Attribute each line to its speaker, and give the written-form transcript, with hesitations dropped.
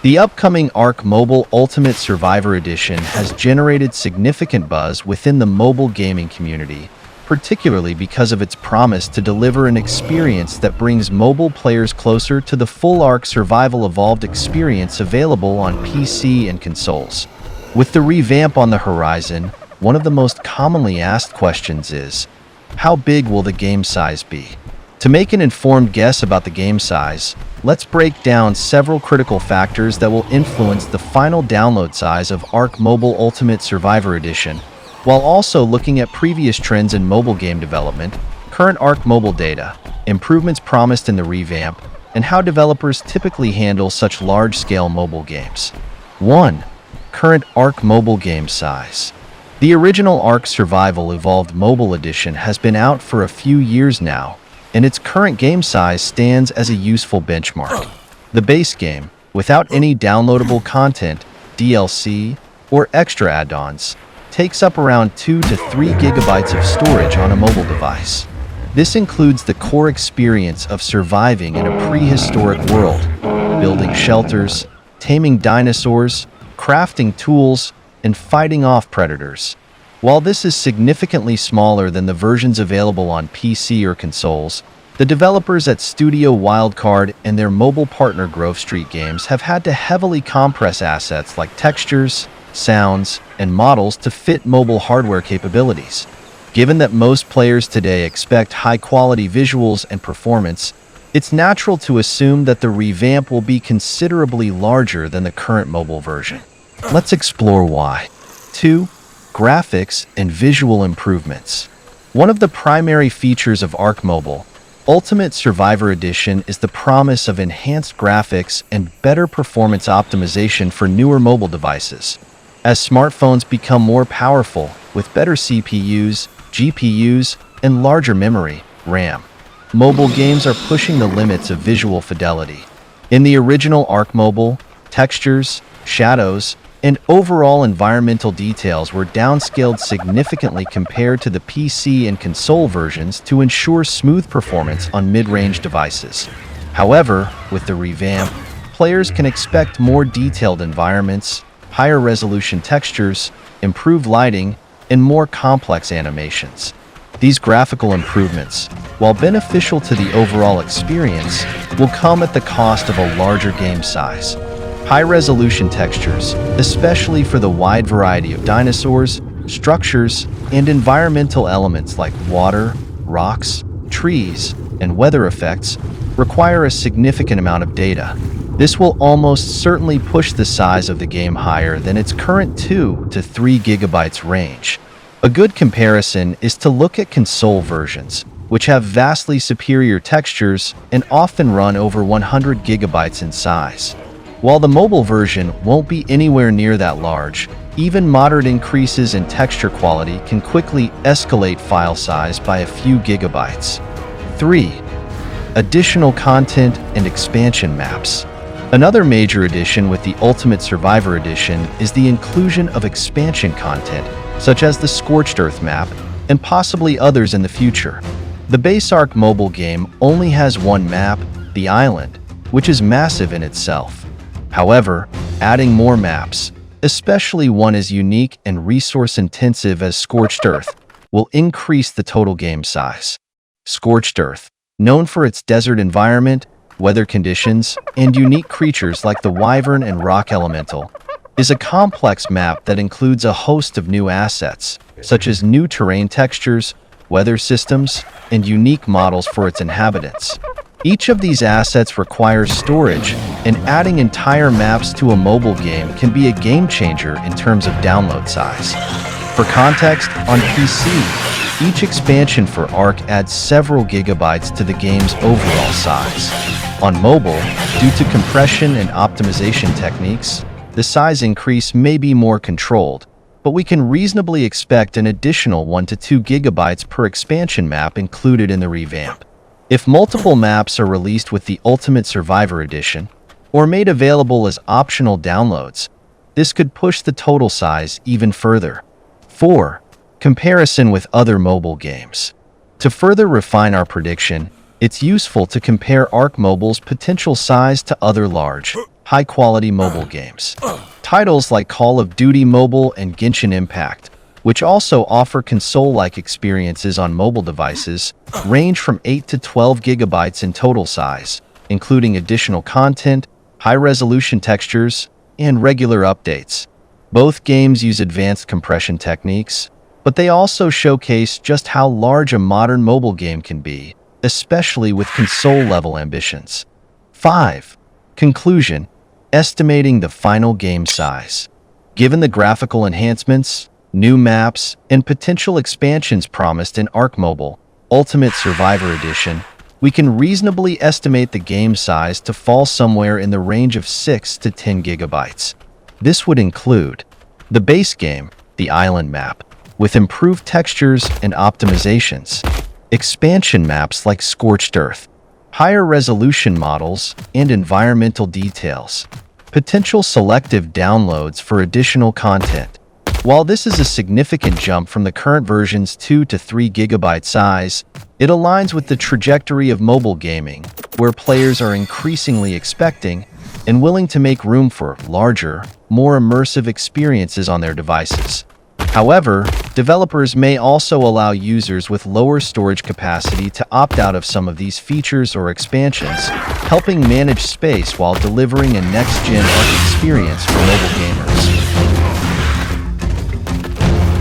Speaker 1: The upcoming ARK Mobile Ultimate Survivor Edition has generated significant buzz within the mobile gaming community, particularly because of its promise to deliver an experience that brings mobile players closer to the full ARK Survival Evolved experience available on PC and consoles. With the revamp on the horizon, one of the most commonly asked questions is, how big will the game size be? To make an informed guess about the game size, let's break down several critical factors that will influence the final download size of ARK Mobile Ultimate Survivor Edition, while also looking at previous trends in mobile game development, current ARK mobile data, improvements promised in the revamp, and how developers typically handle such large-scale mobile games. 1. Current ARK mobile game size. The original ARK Survival Evolved Mobile Edition has been out for a few years now, and its current game size stands as a useful benchmark. The base game, without any downloadable content, DLC, or extra add-ons, takes up around 2 to 3 gigabytes of storage on a mobile device. This includes the core experience of surviving in a prehistoric world, building shelters, taming dinosaurs, crafting tools, and fighting off predators. While this is significantly smaller than the versions available on PC or consoles, the developers at Studio Wildcard and their mobile partner Grove Street Games have had to heavily compress assets like textures, sounds, and models to fit mobile hardware capabilities. Given that most players today expect high-quality visuals and performance, it's natural to assume that the revamp will be considerably larger than the current mobile version. Let's explore why. 2. Graphics and visual improvements. One of the primary features of ARK Mobile Ultimate Survivor Edition is the promise of enhanced graphics and better performance optimization for newer mobile devices. As smartphones become more powerful with better CPUs, GPUs, and larger memory, RAM, mobile games are pushing the limits of visual fidelity. In the original ARK Mobile, textures, shadows, and overall environmental details were downscaled significantly compared to the PC and console versions to ensure smooth performance on mid-range devices. However, with the revamp, players can expect more detailed environments, higher resolution textures, improved lighting, and more complex animations. These graphical improvements, while beneficial to the overall experience, will come at the cost of a larger game size. High-resolution textures, especially for the wide variety of dinosaurs, structures, and environmental elements like water, rocks, trees, and weather effects, require a significant amount of data. This will almost certainly push the size of the game higher than its current 2 to 3 gigabytes range. A good comparison is to look at console versions, which have vastly superior textures and often run over 100 gigabytes in size. While the mobile version won't be anywhere near that large, even moderate increases in texture quality can quickly escalate file size by a few gigabytes. 3. Additional content and expansion maps. Another major addition with the Ultimate Survivor Edition is the inclusion of expansion content, such as the Scorched Earth map, and possibly others in the future. The base ARK mobile game only has one map, the island, which is massive in itself. However, adding more maps, especially one as unique and resource-intensive as Scorched Earth, will increase the total game size. Scorched Earth, known for its desert environment, weather conditions, and unique creatures like the Wyvern and Rock Elemental, is a complex map that includes a host of new assets, such as new terrain textures, weather systems, and unique models for its inhabitants. Each of these assets requires storage, and adding entire maps to a mobile game can be a game changer in terms of download size. For context, on PC, each expansion for ARK adds several gigabytes to the game's overall size. On mobile, due to compression and optimization techniques, the size increase may be more controlled, but we can reasonably expect an additional 1 to 2 gigabytes per expansion map included in the revamp. If multiple maps are released with the Ultimate Survivor Edition, or made available as optional downloads, this could push the total size even further. 4. Comparison with other mobile games. To further refine our prediction, it's useful to compare ARK Mobile's potential size to other large, high-quality mobile games. Titles like Call of Duty Mobile and Genshin Impact, which also offer console-like experiences on mobile devices, range from 8 to 12 gigabytes in total size, including additional content, high-resolution textures, and regular updates. Both games use advanced compression techniques, but they also showcase just how large a modern mobile game can be, especially with console-level ambitions. 5. Conclusion: estimating the final game size. Given the graphical enhancements, new maps, and potential expansions promised in ARK Mobile Ultimate Survivor Edition, we can reasonably estimate the game size to fall somewhere in the range of 6 to 10 gigabytes. This would include the base game, the island map, with improved textures and optimizations, expansion maps like Scorched Earth, higher resolution models and environmental details, potential selective downloads for additional content. While this is a significant jump from the current version's 2 to 3 gigabyte size, it aligns with the trajectory of mobile gaming, where players are increasingly expecting and willing to make room for larger, more immersive experiences on their devices. However, developers may also allow users with lower storage capacity to opt out of some of these features or expansions, helping manage space while delivering a next-gen ARK experience for mobile gamers.